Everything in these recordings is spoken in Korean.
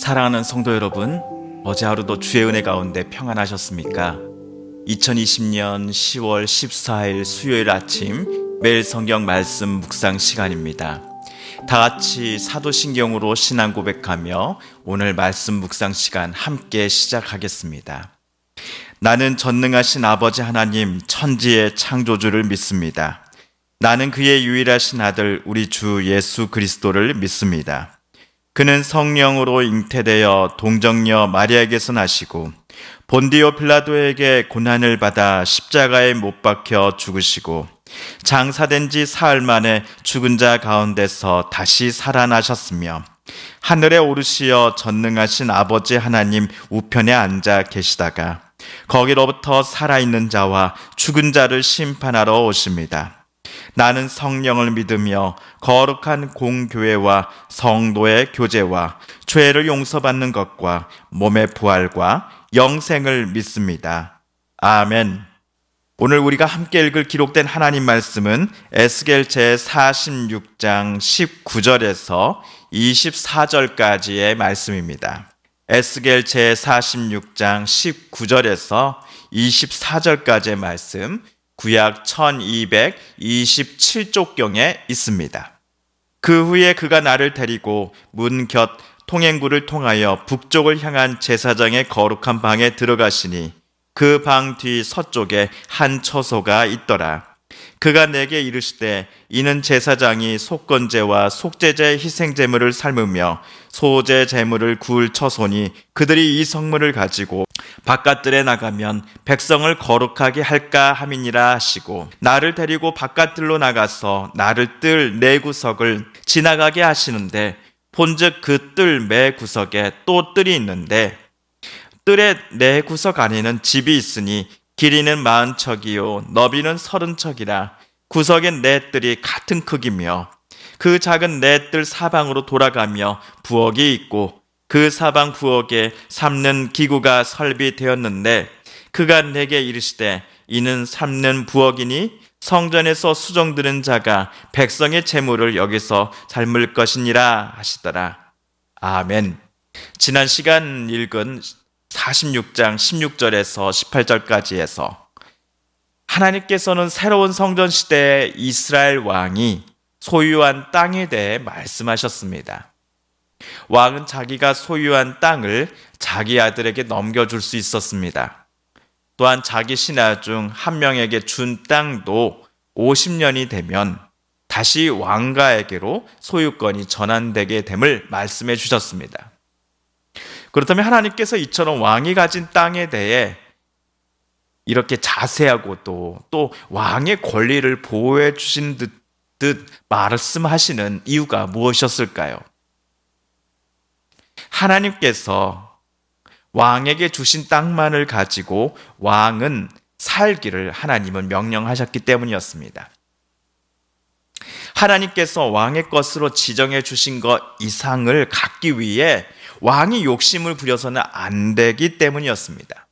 사랑하는 성도 여러분, 어제 하루도 주의 은혜 가운데 평안하셨습니까? 2020년 10월 14일 수요일 아침 매일 성경 말씀 묵상 시간입니다. 다 같이 사도신경으로 신앙 고백하며 오늘 말씀 묵상 시간 함께 시작하겠습니다. 나는 전능하신 아버지 하나님 천지의 창조주를 믿습니다. 나는 그의 유일하신 아들 우리 주 예수 그리스도를 믿습니다. 그는 성령으로 잉태되어 동정녀 마리아에게서 나시고 본디오 빌라도에게 고난을 받아 십자가에 못 박혀 죽으시고 장사된 지 사흘 만에 죽은 자 가운데서 다시 살아나셨으며 하늘에 오르시어 전능하신 아버지 하나님 우편에 앉아 계시다가 거기로부터 살아있는 자와 죽은 자를 심판하러 오십니다. 나는 성령을 믿으며 거룩한 공교회와 성도의 교제와 죄를 용서받는 것과 몸의 부활과 영생을 믿습니다. 아멘. 오늘 우리가 함께 읽을 기록된 하나님 말씀은 에스겔 제46장 19절에서 24절까지의 말씀입니다. 에스겔 제46장 19절에서 24절까지의 말씀, 구약 1227쪽경에 있습니다. 그 후에 그가 나를 데리고 문 곁 통행구를 통하여 북쪽을 향한 제사장의 거룩한 방에 들어가시니 그 방 뒤 서쪽에 한 처소가 있더라. 그가 내게 이르시되 이는 제사장이 속건제와 속죄제 희생제물을 삶으며 소제 제물을 구울 처소니 그들이 이 성물을 가지고 바깥들에 나가면 백성을 거룩하게 할까 함이니라 하시고 나를 데리고 바깥들로 나가서 나를 뜰 네 구석을 지나가게 하시는데 본즉 그 뜰 매 구석에 또 뜰이 있는데 뜰의 네 구석 안에는 집이 있으니 길이는 40척이요 너비는 30척이라 구석의 네 뜰이 같은 크기며 그 작은 네 뜰 사방으로 돌아가며 부엌이 있고 그 사방 부엌에 삶는 기구가 설비되었는데 그가 내게 이르시되 이는 삶는 부엌이니 성전에서 수종드는 자가 백성의 재물을 여기서 삶을 것이니라 하시더라. 아멘. 지난 시간 읽은 46장 16절에서 18절까지 해서 하나님께서는 새로운 성전 시대의 이스라엘 왕이 소유한 땅에 대해 말씀하셨습니다. 왕은 자기가 소유한 땅을 자기 아들에게 넘겨줄 수 있었습니다. 또한 자기 신하 중 한 명에게 준 땅도 50년이 되면 다시 왕가에게로 소유권이 전환되게 됨을 말씀해 주셨습니다. 그렇다면 하나님께서 이처럼 왕이 가진 땅에 대해 이렇게 자세하고 또 왕의 권리를 보호해 주신 듯 말씀하시는 이유가 무엇이었을까요? 하나님께서 왕에게 주신 땅만을 가지고 왕은 살기를 하나님은 명령하셨기 때문이었습니다. 하나님께서 왕의 것으로 지정해 주신 것 이상을 갖기 위해 왕이 욕심을 부려서는 안 되기 때문이었습니다.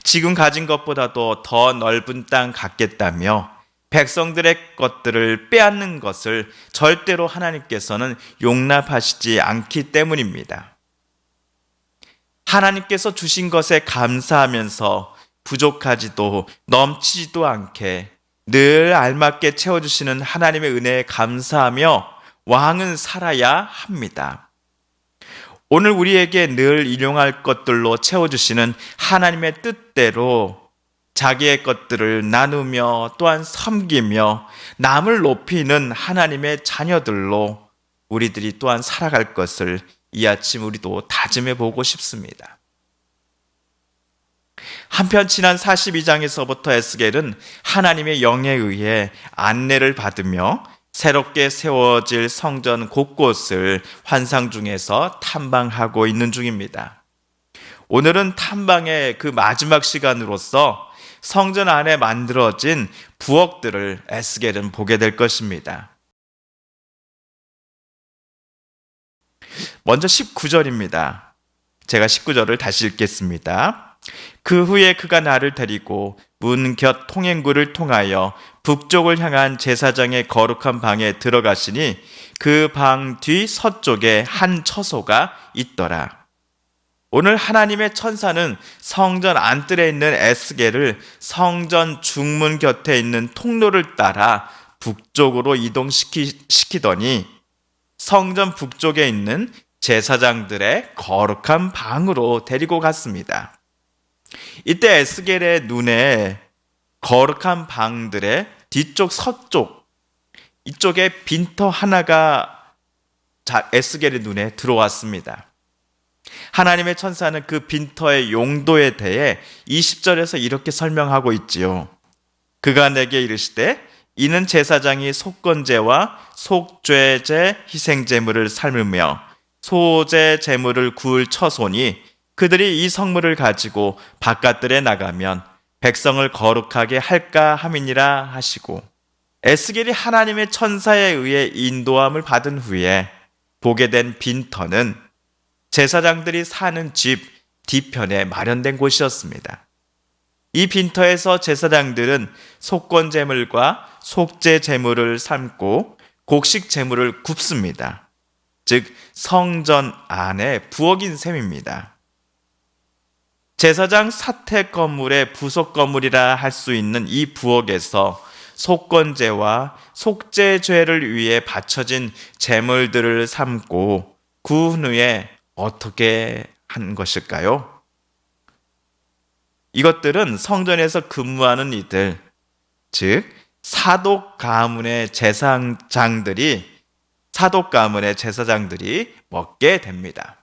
지금 가진 것보다도 더 넓은 땅 갖겠다며 백성들의 것들을 빼앗는 것을 절대로 하나님께서는 용납하시지 않기 때문입니다. 하나님께서 주신 것에 감사하면서 부족하지도 넘치지도 않게 늘 알맞게 채워주시는 하나님의 은혜에 감사하며 왕은 살아야 합니다. 오늘 우리에게 늘 일용할 것들로 채워주시는 하나님의 뜻대로 자기의 것들을 나누며 또한 섬기며 남을 높이는 하나님의 자녀들로 우리들이 또한 살아갈 것을 이 아침 우리도 다짐해 보고 싶습니다. 한편 지난 42장에서부터 에스겔은 하나님의 영에 의해 안내를 받으며 새롭게 세워질 성전 곳곳을 환상 중에서 탐방하고 있는 중입니다. 오늘은 탐방의 그 마지막 시간으로서 성전 안에 만들어진 부엌들을 에스겔은 보게 될 것입니다. 먼저 19절입니다. 제가 19절을 다시 읽겠습니다. 그 후에 그가 나를 데리고 문 곁 통행구를 통하여 북쪽을 향한 제사장의 거룩한 방에 들어가시니 그 방 뒤 서쪽에 한 처소가 있더라. 오늘 하나님의 천사는 성전 안뜰에 있는 에스겔을 성전 중문 곁에 있는 통로를 따라 북쪽으로 이동시키더니 성전 북쪽에 있는 제사장들의 거룩한 방으로 데리고 갔습니다. 이때 에스겔의 눈에 거룩한 방들의 뒤쪽 서쪽 이쪽에 빈터 하나가 에스겔의 눈에 들어왔습니다. 하나님의 천사는 그 빈터의 용도에 대해 20절에서 이렇게 설명하고 있지요. 그가 내게 이르시되 이는 제사장이 속건제와 속죄제 희생제물을 삶으며 소제 제물을 구울 처소니 그들이 이 성물을 가지고 바깥들에 나가면 백성을 거룩하게 할까 함이니라 하시고, 에스겔이 하나님의 천사에 의해 인도함을 받은 후에 보게 된 빈터는 제사장들이 사는 집 뒤편에 마련된 곳이었습니다. 이 빈터에서 제사장들은 속건제물과 속죄제물을 삶고 곡식 제물을 굽습니다. 즉 성전 안에 부엌인 셈입니다. 제사장 사택 건물의 부속 건물이라 할 수 있는 이 부엌에서 속건제와 속죄죄를 위해 바쳐진 제물들을 삶고 구운 후에 어떻게 한 것일까요? 이것들은 성전에서 근무하는 이들, 즉 사독 가문의 제사장들이 먹게 됩니다.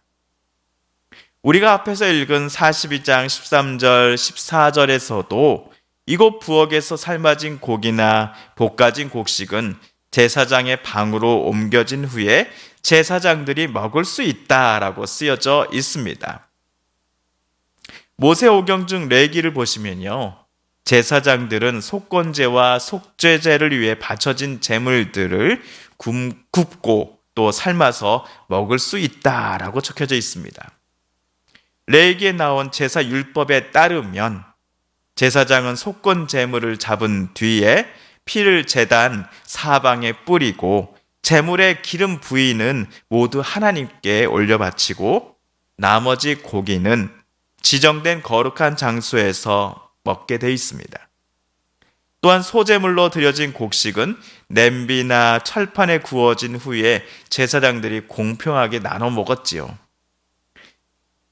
우리가 앞에서 읽은 42장 13절, 14절에서도 이곳 부엌에서 삶아진 고기나 볶아진 곡식은 제사장의 방으로 옮겨진 후에 제사장들이 먹을 수 있다라고 쓰여져 있습니다. 모세오경 중 레위기를 보시면요, 제사장들은 속건제와 속죄제를 위해 바쳐진 제물들을 굽고 또 삶아서 먹을 수 있다라고 적혀져 있습니다. 레위기에 나온 제사 율법에 따르면 제사장은 속건 제물을 잡은 뒤에 피를 제단 사방에 뿌리고 제물의 기름 부위는 모두 하나님께 올려 바치고 나머지 고기는 지정된 거룩한 장소에서 먹게 돼 있습니다. 또한 소제물로 드려진 곡식은 냄비나 철판에 구워진 후에 제사장들이 공평하게 나눠 먹었지요.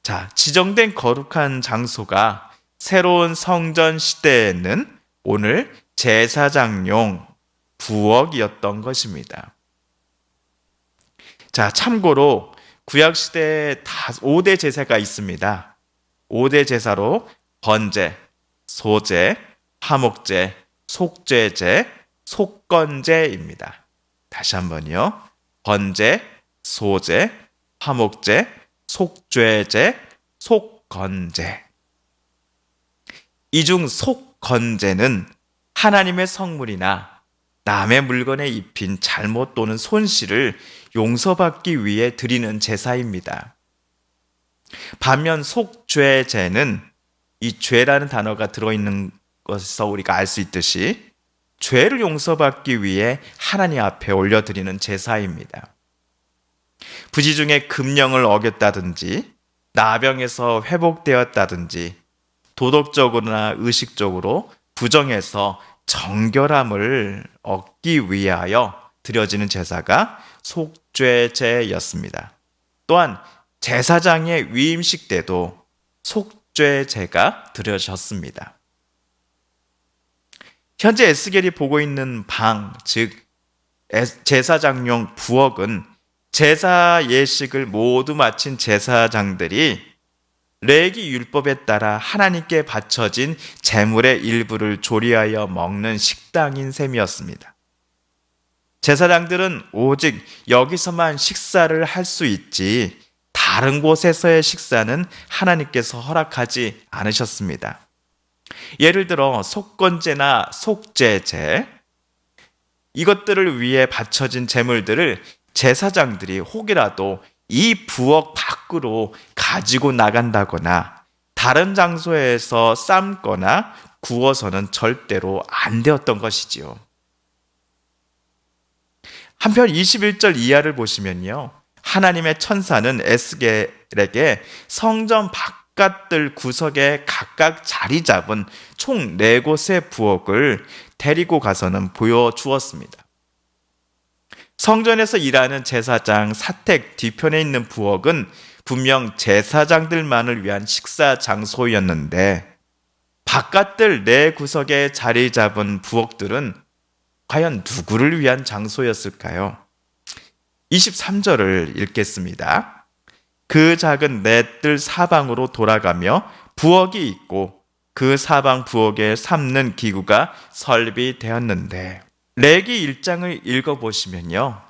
자, 지정된 거룩한 장소가 새로운 성전 시대에는 오늘 제사장용 부엌이었던 것입니다. 자, 참고로 구약시대에 5대 제사가 있습니다. 5대 제사로 번제, 소제, 화목제, 속죄제, 속건제입니다. 다시 한번요. 번제, 소제, 화목제, 속죄제, 속건제. 이 중 속건제는 하나님의 성물이나 남의 물건에 입힌 잘못 또는 손실을 용서받기 위해 드리는 제사입니다. 반면 속죄제는 이 죄라는 단어가 들어있는 것에서 우리가 알 수 있듯이 죄를 용서받기 위해 하나님 앞에 올려드리는 제사입니다. 부지 중에 금령을 어겼다든지 나병에서 회복되었다든지 도덕적으로나 의식적으로 부정해서 정결함을 얻기 위하여 드려지는 제사가 속죄제였습니다. 또한 제사장의 위임식 때도 속죄제가 드려졌습니다. 현재 에스겔이 보고 있는 방, 즉 제사장용 부엌은 제사 예식을 모두 마친 제사장들이 레위기 율법에 따라 하나님께 바쳐진 제물의 일부를 조리하여 먹는 식당인 셈이었습니다. 제사장들은 오직 여기서만 식사를 할 수 있지 다른 곳에서의 식사는 하나님께서 허락하지 않으셨습니다. 예를 들어 속건제나 속죄제, 이것들을 위해 바쳐진 제물들을 제사장들이 혹이라도 이 부엌 밖으로 가지고 나간다거나 다른 장소에서 삶거나 구워서는 절대로 안 되었던 것이지요. 한편 21절 이하를 보시면요. 하나님의 천사는 에스겔에게 성전 바깥들 구석에 각각 자리 잡은 총 4곳의 부엌을 데리고 가서는 보여주었습니다. 성전에서 일하는 제사장 사택 뒤편에 있는 부엌은 분명 제사장들만을 위한 식사 장소였는데 바깥들 4구석에 자리 잡은 부엌들은 과연 누구를 위한 장소였을까요? 23절을 읽겠습니다. 그 작은 넷들 사방으로 돌아가며 부엌이 있고 그 사방 부엌에 삶는 기구가 설비되었는데 레기 1장을 읽어보시면요.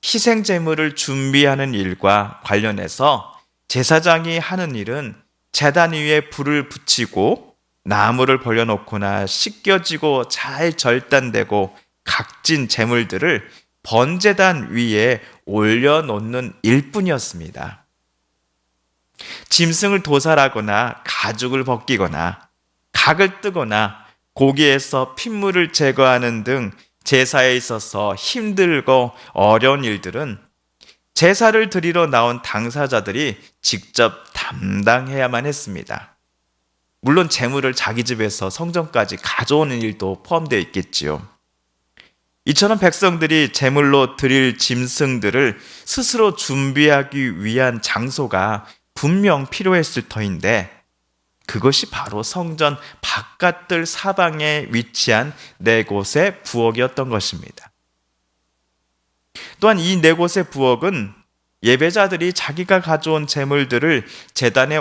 희생 제물을 준비하는 일과 관련해서 제사장이 하는 일은 제단 위에 불을 붙이고 나무를 벌려놓거나 씻겨지고 잘 절단되고 각진 제물들을 번제단 위에 올려놓는 일뿐이었습니다. 짐승을 도살하거나 가죽을 벗기거나 각을 뜨거나 고기에서 핏물을 제거하는 등 제사에 있어서 힘들고 어려운 일들은 제사를 드리러 나온 당사자들이 직접 담당해야만 했습니다. 물론 제물을 자기 집에서 성전까지 가져오는 일도 포함되어 있겠지요. 이처럼 백성들이 제물로 드릴 짐승들을 스스로 준비하기 위한 장소가 분명 필요했을 터인데 그것이 바로 성전 바깥들 사방에 위치한 4곳의 부엌이었던 것입니다. 또한 이 4곳의 부엌은 예배자들이 자기가 가져온 제물들을 제단에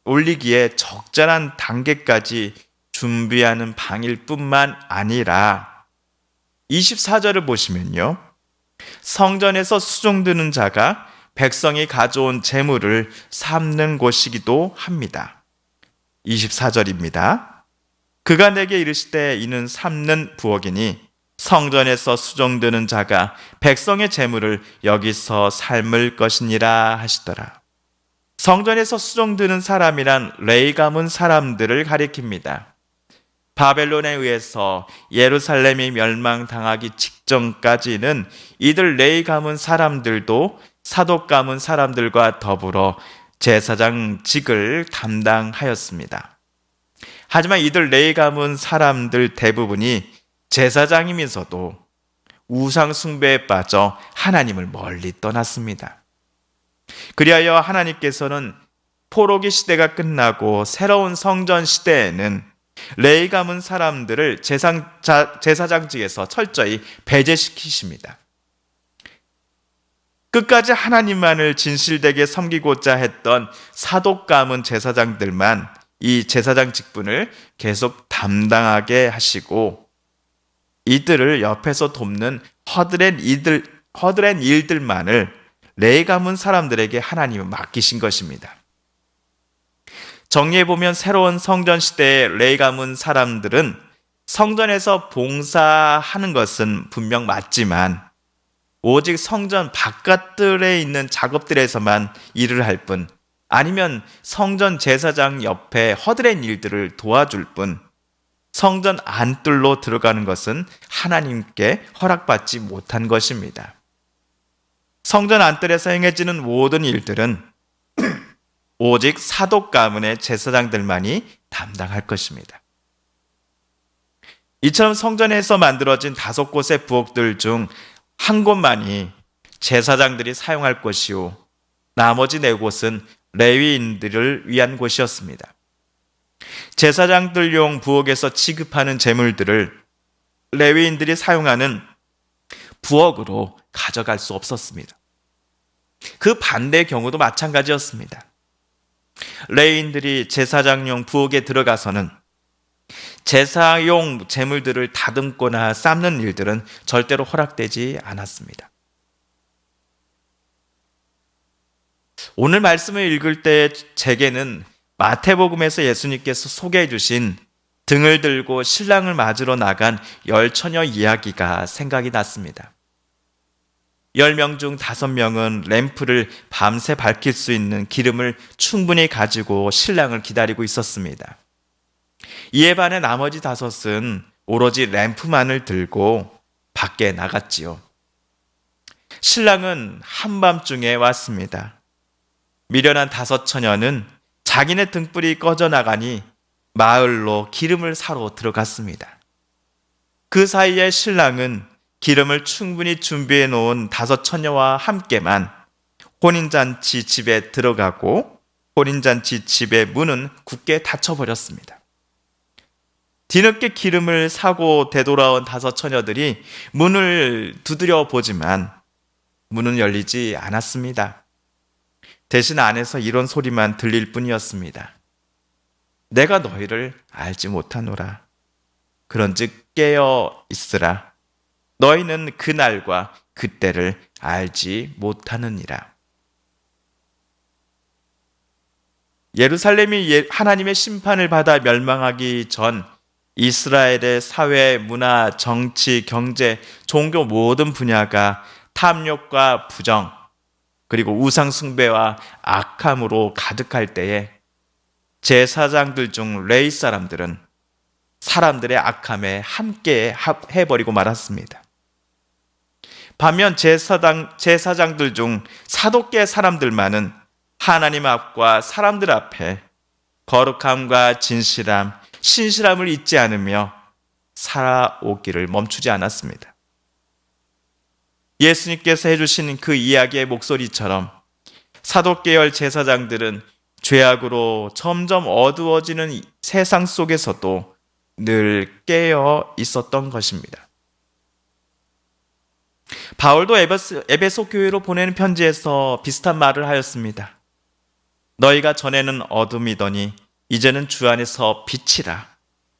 올리기에 적절한 단계까지 준비하는 방일 뿐만 아니라 24절을 보시면요. 성전에서 수종드는 자가 백성이 가져온 제물을 삶는 곳이기도 합니다. 24절입니다. 그가 내게 이르시되 이는 삶는 부엌이니 성전에서 수종드는 자가 백성의 제물을 여기서 삶을 것이니라 하시더라. 성전에서 수종드는 사람이란 레위 가문 사람들을 가리킵니다. 바벨론에 의해서 예루살렘이 멸망당하기 직전까지는 이들 레위 가문 사람들도 사독 가문 사람들과 더불어 제사장직을 담당하였습니다. 하지만 이들 레위 가문 사람들 대부분이 제사장이면서도 우상 숭배에 빠져 하나님을 멀리 떠났습니다. 그리하여 하나님께서는 포로기 시대가 끝나고 새로운 성전 시대에는 레위 가문 사람들을 제사장직에서 철저히 배제시키십니다. 끝까지 하나님만을 진실되게 섬기고자 했던 사독 가문 제사장들만 이 제사장 직분을 계속 담당하게 하시고 이들을 옆에서 돕는 허드렛 일들만을 레위 가문 사람들에게 하나님은 맡기신 것입니다. 정리해보면 새로운 성전 시대의 레위 가문 사람들은 성전에서 봉사하는 것은 분명 맞지만 오직 성전 바깥들에 있는 작업들에서만 일을 할 뿐 아니면 성전 제사장 옆에 허드렛 일들을 도와줄 뿐 성전 안뜰로 들어가는 것은 하나님께 허락받지 못한 것입니다. 성전 안뜰에서 행해지는 모든 일들은 오직 사독 가문의 제사장들만이 담당할 것입니다. 이처럼 성전에서 만들어진 5곳의 부엌들 중 한 곳만이 제사장들이 사용할 곳이요 나머지 4곳은 레위인들을 위한 곳이었습니다. 제사장들용 부엌에서 취급하는 제물들을 레위인들이 사용하는 부엌으로 가져갈 수 없었습니다. 그 반대의 경우도 마찬가지였습니다. 레위인들이 제사장용 부엌에 들어가서는 제사용 제물들을 다듬거나 삶는 일들은 절대로 허락되지 않았습니다. 오늘 말씀을 읽을 때 제게는 마태복음에서 예수님께서 소개해 주신 등을 들고 신랑을 맞으러 나간 10처녀 이야기가 생각이 났습니다. 10명 중 5명은 램프를 밤새 밝힐 수 있는 기름을 충분히 가지고 신랑을 기다리고 있었습니다. 이에 반해 나머지 5은 오로지 램프만을 들고 밖에 나갔지요. 신랑은 한밤중에 왔습니다. 미련한 5 처녀는 자기네 등불이 꺼져 나가니 마을로 기름을 사러 들어갔습니다. 그 사이에 신랑은 기름을 충분히 준비해 놓은 5 처녀와 함께만 혼인잔치 집에 들어가고 혼인잔치 집의 문은 굳게 닫혀버렸습니다. 뒤늦게 기름을 사고 되돌아온 5 처녀들이 문을 두드려 보지만 문은 열리지 않았습니다. 대신 안에서 이런 소리만 들릴 뿐이었습니다. 내가 너희를 알지 못하노라. 그런즉 깨어 있으라. 너희는 그날과 그때를 알지 못하느니라. 예루살렘이 하나님의 심판을 받아 멸망하기 전 이스라엘의 사회, 문화, 정치, 경제, 종교 모든 분야가 탐욕과 부정, 그리고 우상 숭배와 악함으로 가득할 때에 제사장들 중 레위 사람들은 사람들의 악함에 함께 해버리고 말았습니다. 반면 제사장들 중 사독계 사람들만은 하나님 앞과 사람들 앞에 거룩함과 진실함, 신실함을 잊지 않으며 살아오기를 멈추지 않았습니다. 예수님께서 해주신 그 이야기의 목소리처럼 사독계열 제사장들은 죄악으로 점점 어두워지는 세상 속에서도 늘 깨어 있었던 것입니다. 바울도 에베소 교회로 보내는 편지에서 비슷한 말을 하였습니다. 너희가 전에는 어둠이더니 이제는 주 안에서 빛이라.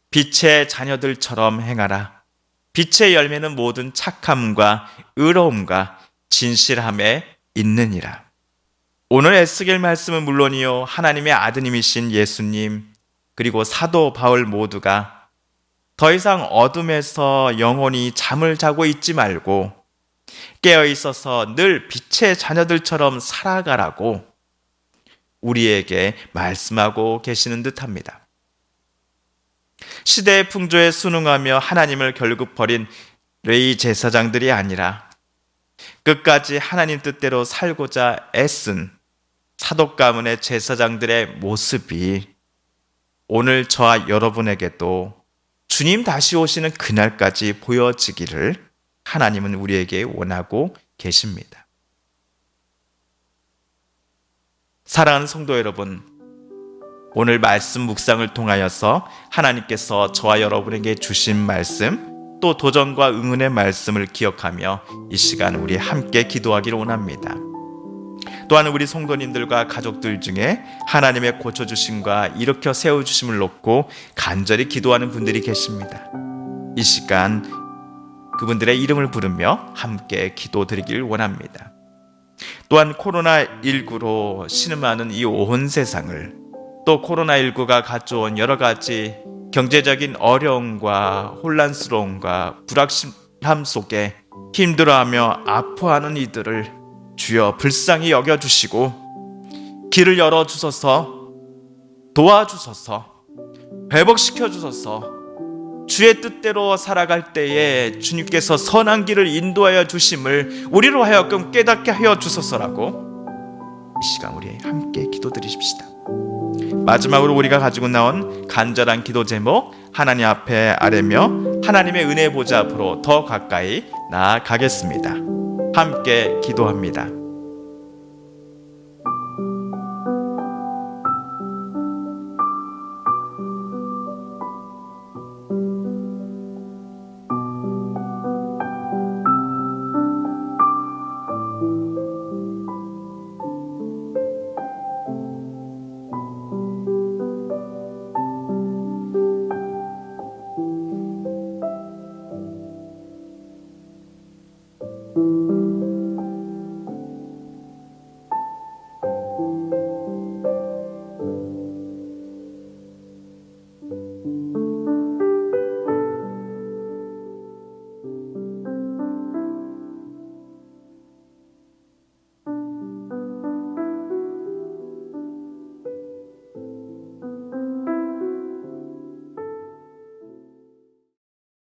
빛의 자녀들처럼 행하라. 빛의 열매는 모든 착함과 의로움과 진실함에 있느니라. 오늘 에스겔 말씀은 물론이요, 하나님의 아드님이신 예수님 그리고 사도 바울 모두가 더 이상 어둠에서 영원히 잠을 자고 있지 말고 깨어 있어서 늘 빛의 자녀들처럼 살아가라고 우리에게 말씀하고 계시는 듯합니다. 시대의 풍조에 순응하며 하나님을 결국 버린 레위 제사장들이 아니라 끝까지 하나님 뜻대로 살고자 애쓴 사독 가문의 제사장들의 모습이 오늘 저와 여러분에게도 주님 다시 오시는 그날까지 보여지기를 하나님은 우리에게 원하고 계십니다. 사랑하는 성도 여러분, 오늘 말씀 묵상을 통하여서 하나님께서 저와 여러분에게 주신 말씀, 또 도전과 응원의 말씀을 기억하며 이 시간 우리 함께 기도하기를 원합니다. 또한 우리 성도님들과 가족들 중에 하나님의 고쳐주심과 일으켜 세워주심을 놓고 간절히 기도하는 분들이 계십니다. 이 시간 그분들의 이름을 부르며 함께 기도드리길 원합니다. 또한 코로나19로 신음하는 이 온 세상을, 또 코로나19가 가져온 여러 가지 경제적인 어려움과 혼란스러움과 불확실함 속에 힘들어하며 아파하는 이들을 주여 불쌍히 여겨주시고 길을 열어주소서, 도와주소서, 회복시켜주소서. 주의 뜻대로 살아갈 때에 주님께서 선한 길을 인도하여 주심을 우리로 하여금 깨닫게 하여 주소서라고 이 시간 우리 함께 기도드리십시다. 마지막으로 우리가 가지고 나온 간절한 기도 제목, 하나님 앞에 아뢰며 하나님의 은혜 보좌 앞으로 더 가까이 나아가겠습니다. 함께 기도합니다.